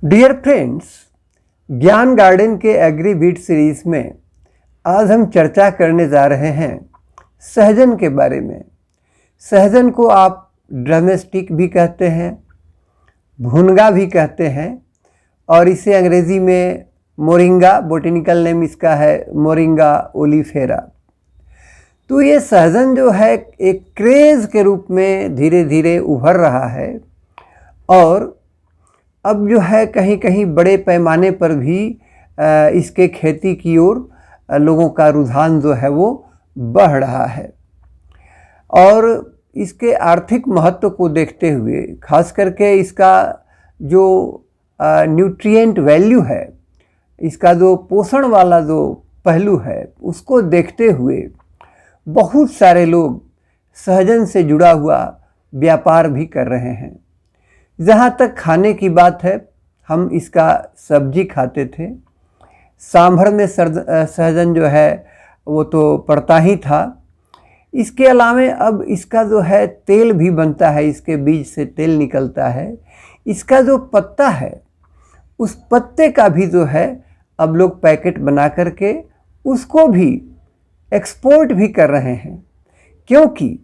Dear friends, ज्ञान garden के agree beat series में आज हम चर्चा करने जा रहे हैं सहजन के बारे में। सहजन को आप ड्रमस्टिक भी कहते हैं, भुनगा भी कहते हैं और इसे अंग्रेज़ी में मोरिंगा, बोटेनिकल नेम इसका है मोरिंगा ओलिफेरा। तो ये सहजन जो है एक क्रेज़ के रूप में धीरे धीरे उभर रहा है और अब जो है कहीं कहीं बड़े पैमाने पर भी इसके खेती की ओर लोगों का रुझान जो है वो बढ़ रहा है। और इसके आर्थिक महत्व को देखते हुए, खास करके इसका जो न्यूट्रिएंट वैल्यू है, इसका जो पोषण वाला जो पहलू है, उसको देखते हुए बहुत सारे लोग सहजन से जुड़ा हुआ व्यापार भी कर रहे हैं। जहाँ तक खाने की बात है, हम इसका सब्जी खाते थे। सांभर में सहजन जो है वो तो पड़ता ही था। इसके अलावा अब इसका जो है तेल भी बनता है, इसके बीज से तेल निकलता है। इसका जो पत्ता है, उस पत्ते का भी जो है अब लोग पैकेट बना करके उसको भी एक्सपोर्ट भी कर रहे हैं, क्योंकि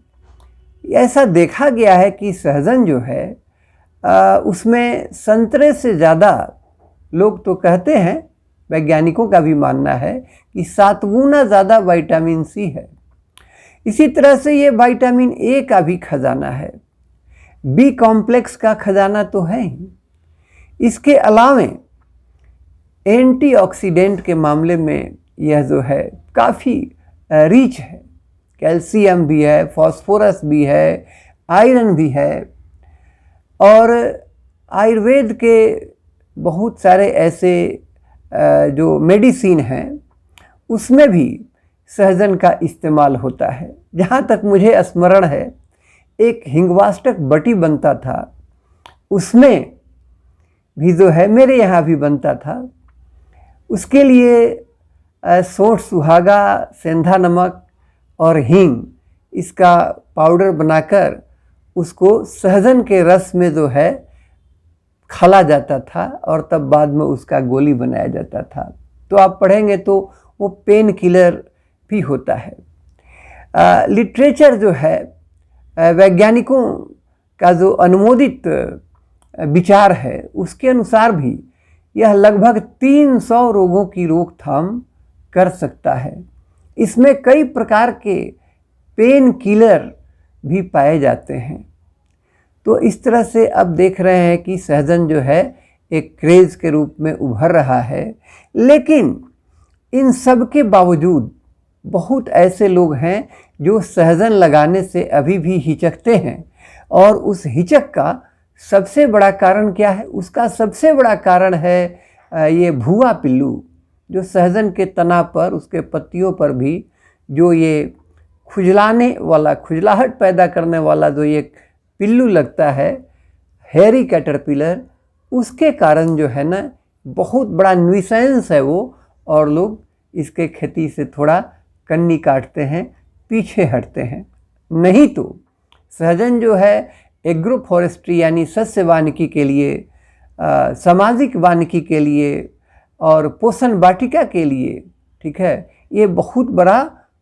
ऐसा देखा गया है कि सहजन जो है उसमें संतरे से ज़्यादा, लोग तो कहते हैं, वैज्ञानिकों का भी मानना है कि 7 गुना ज़्यादा विटामिन सी है। इसी तरह से ये विटामिन ए का भी खजाना है, बी कॉम्प्लेक्स का खजाना तो है ही। इसके अलावे एंटीऑक्सीडेंट के मामले में यह जो है काफ़ी रिच है। कैल्शियम भी है, फास्फोरस भी है, आयरन भी है और आयुर्वेद के बहुत सारे ऐसे जो मेडिसिन हैं उसमें भी सहजन का इस्तेमाल होता है। जहाँ तक मुझे स्मरण है, एक हिंगवाष्टक बटी बनता था, उसमें भी जो है मेरे यहाँ भी बनता था। उसके लिए सौंठ, सुहागा, सेंधा नमक और हींग, इसका पाउडर बनाकर उसको सहजन के रस में जो है खला जाता था और तब बाद में उसका गोली बनाया जाता था। तो आप पढ़ेंगे तो वो पेन किलर भी होता है। लिटरेचर जो है, वैज्ञानिकों का जो अनुमोदित विचार है, उसके अनुसार भी यह लगभग 300 रोगों की रोकथाम कर सकता है। इसमें कई प्रकार के पेन किलर भी पाए जाते हैं। तो इस तरह से अब देख रहे हैं कि सहजन जो है एक क्रेज़ के रूप में उभर रहा है। लेकिन इन सब के बावजूद बहुत ऐसे लोग हैं जो सहजन लगाने से अभी भी हिचकते हैं। और उस हिचक का सबसे बड़ा कारण क्या है? उसका सबसे बड़ा कारण है ये भुआ पिल्लू, जो सहजन के तना पर, उसके पत्तियों पर भी जो ये खुजलाने वाला, खुजलाहट पैदा करने वाला जो ये पिल्लू लगता है, हेरी कैटरपिलर, उसके कारण जो है ना बहुत बड़ा न्यूसेंस है वो। और लोग इसके खेती से थोड़ा कन्नी काटते हैं, पीछे हटते हैं। नहीं तो सहजन जो है एग्रो फॉरेस्ट्री यानी सस्य वानिकी के लिए, सामाजिक वानिकी के लिए और पोषण वाटिका के लिए, ठीक है, ये बहुत बड़ा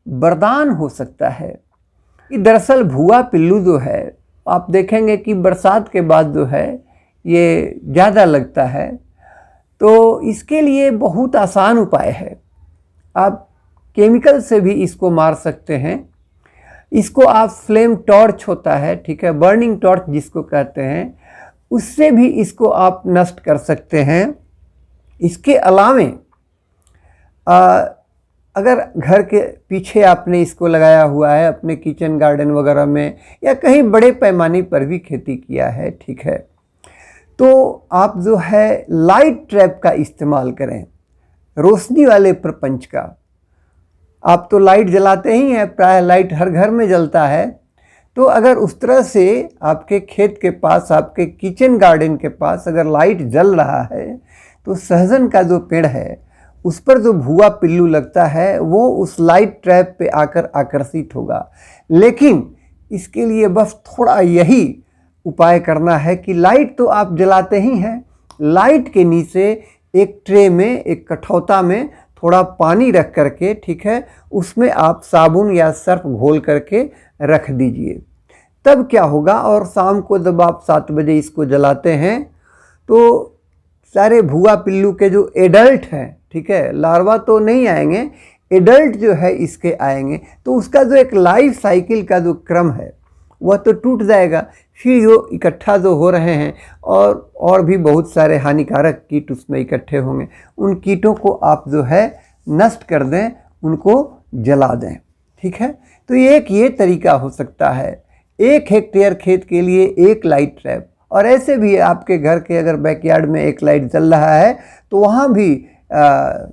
वरदान हो सकता है। कि दरअसल भुआ पिल्लू जो है, आप देखेंगे कि बरसात के बाद जो है ये ज़्यादा लगता है। तो इसके लिए बहुत आसान उपाय है। आप केमिकल से भी इसको मार सकते हैं। इसको आप फ्लेम टॉर्च होता है, ठीक है, बर्निंग टॉर्च जिसको कहते हैं, उससे भी इसको आप नष्ट कर सकते हैं। इसके अलावे अगर घर के पीछे आपने इसको लगाया हुआ है, अपने किचन गार्डन वगैरह में या कहीं बड़े पैमाने पर भी खेती किया है, ठीक है, तो आप जो है लाइट ट्रैप का इस्तेमाल करें, रोशनी वाले प्रपंच का। आप तो लाइट जलाते ही हैं, प्राय लाइट हर घर में जलता है। तो अगर उस तरह से आपके खेत के पास, आपके किचन गार्डन के पास अगर लाइट जल रहा है, तो सहजन का जो पेड़ है उस पर जो भुआ पिल्लू लगता है वो उस लाइट ट्रैप पे आकर आकर्षित होगा। लेकिन इसके लिए बस थोड़ा यही उपाय करना है कि लाइट तो आप जलाते ही हैं, लाइट के नीचे एक ट्रे में, एक कठौता में थोड़ा पानी रख करके, ठीक है, उसमें आप साबुन या सर्फ घोल करके रख दीजिए। तब क्या होगा, और शाम को जब आप 7 बजे इसको जलाते हैं तो सारे भुआ पिल्लू के जो एडल्ट हैं, ठीक है, लार्वा तो नहीं आएंगे, एडल्ट जो है इसके आएंगे, तो उसका जो एक लाइफ साइकिल का जो क्रम है वह तो टूट जाएगा। फिर जो इकट्ठा जो हो रहे हैं और भी बहुत सारे हानिकारक कीट उसमें इकट्ठे होंगे, उन कीटों को आप जो है नष्ट कर दें, उनको जला दें, ठीक है। तो ये तरीका हो सकता है। 1 हेक्टेयर खेत के लिए 1 लाइट ट्रैप, और ऐसे भी आपके घर के अगर बैकयार्ड में 1 लाइट जल रहा है तो वहाँ भी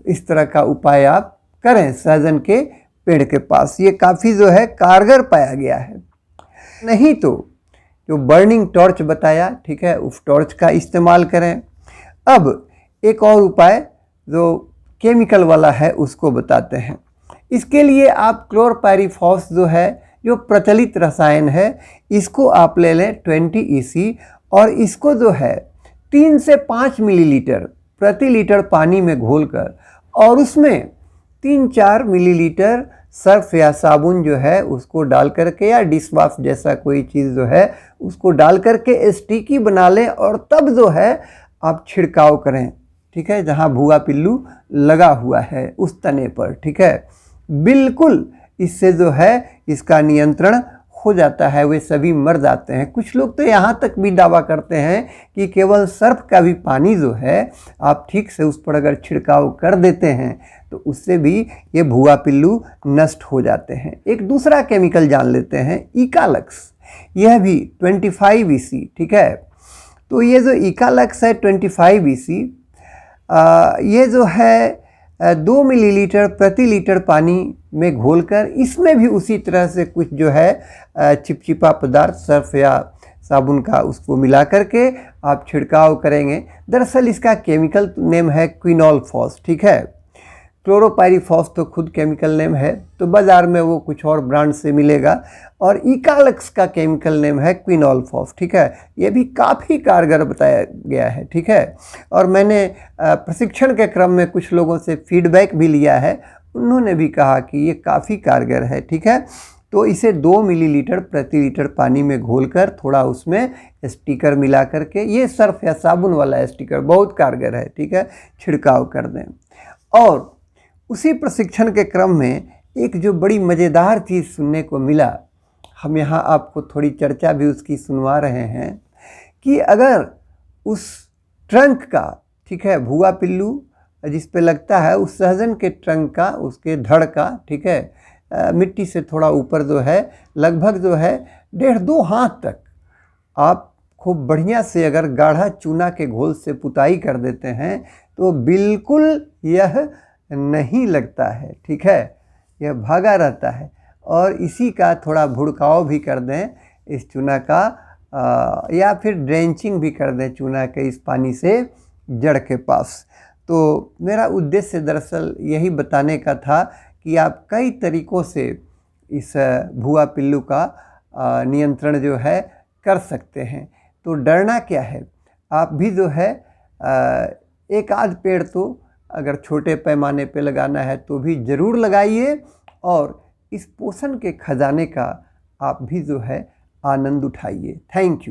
इस तरह का उपाय आप करें सहजन के पेड़ के पास। ये काफ़ी जो है कारगर पाया गया है। नहीं तो जो बर्निंग टॉर्च बताया, ठीक है, उस टॉर्च का इस्तेमाल करें। अब एक और उपाय जो केमिकल वाला है उसको बताते हैं। इसके लिए आप क्लोरपायरीफॉस जो है, जो प्रचलित रसायन है, इसको आप ले लें 20 EC, और इसको जो है 3 से 5 मिलीलीटर प्रति लीटर पानी में घोलकर और उसमें 3-4 मिलीलीटर सर्फ या साबुन जो है उसको डाल करके, या डिश वॉश जैसा कोई चीज़ जो है उसको डाल करके स्टिकी बना लें, और तब जो है आप छिड़काव करें, ठीक है, जहाँ भुआ पिल्लू लगा हुआ है उस तने पर, ठीक है। बिल्कुल इससे जो है इसका नियंत्रण हो जाता है, वे सभी मर जाते हैं। कुछ लोग तो यहाँ तक भी दावा करते हैं कि केवल सर्फ का भी पानी जो है आप ठीक से उस पर अगर छिड़काव कर देते हैं तो उससे भी ये भुआ पिल्लू नष्ट हो जाते हैं। एक दूसरा केमिकल जान लेते हैं, इकालक्स। यह भी 25 EC, ठीक है। तो ये जो इकालक्स है 25 EC, ये जो है 2 मिलीलीटर प्रति लीटर पानी में घोलकर, इसमें भी उसी तरह से कुछ जो है चिपचिपा पदार्थ सर्फ या साबुन का उसको मिला करके आप छिड़काव करेंगे। दरअसल इसका केमिकल नेम है क्विनोलफॉस, ठीक है। क्लोरोपायरीफॉस तो खुद केमिकल नेम है, तो बाज़ार में वो कुछ और ब्रांड से मिलेगा, और इकालक्स का केमिकल नेम है क्विनोलफॉस, ठीक है। ये भी काफ़ी कारगर बताया गया है, ठीक है। और मैंने प्रशिक्षण के क्रम में कुछ लोगों से फीडबैक भी लिया है, उन्होंने भी कहा कि ये काफ़ी कारगर है, ठीक है। तो इसे 2 मिलीलीटर प्रति लीटर पानी में घोलकर थोड़ा उसमें स्टिकर मिला करके, ये सर्फ या साबुन वाला स्टिकर बहुत कारगर है, ठीक है, छिड़काव कर दें। और उसी प्रशिक्षण के क्रम में एक जो बड़ी मज़ेदार चीज़ सुनने को मिला, हम यहाँ आपको थोड़ी चर्चा भी उसकी सुनवा रहे हैं, कि अगर उस ट्रंक का, ठीक है, भुआ पिल्लू जिस पे लगता है, उस सहजन के ट्रंक का, उसके धड़ का, ठीक है, मिट्टी से थोड़ा ऊपर जो है, लगभग जो है 1.5-2 हाथ तक आप खूब बढ़िया से अगर गाढ़ा चूना के घोल से पुताई कर देते हैं तो बिल्कुल यह नहीं लगता है, ठीक है, यह भागा रहता है। और इसी का थोड़ा भुड़काव भी कर दें इस चूना का, या फिर ड्रेंचिंग भी कर दें चूना के इस पानी से जड़ के पास। तो मेरा उद्देश्य दरअसल यही बताने का था कि आप कई तरीक़ों से इस भुआ पिल्लू का नियंत्रण जो है कर सकते हैं। तो डरना क्या है, आप भी जो है एक आध पेड़ तो अगर छोटे पैमाने पे लगाना है तो भी ज़रूर लगाइए, और इस पोषण के खजाने का आप भी जो है आनंद उठाइए। Thank you.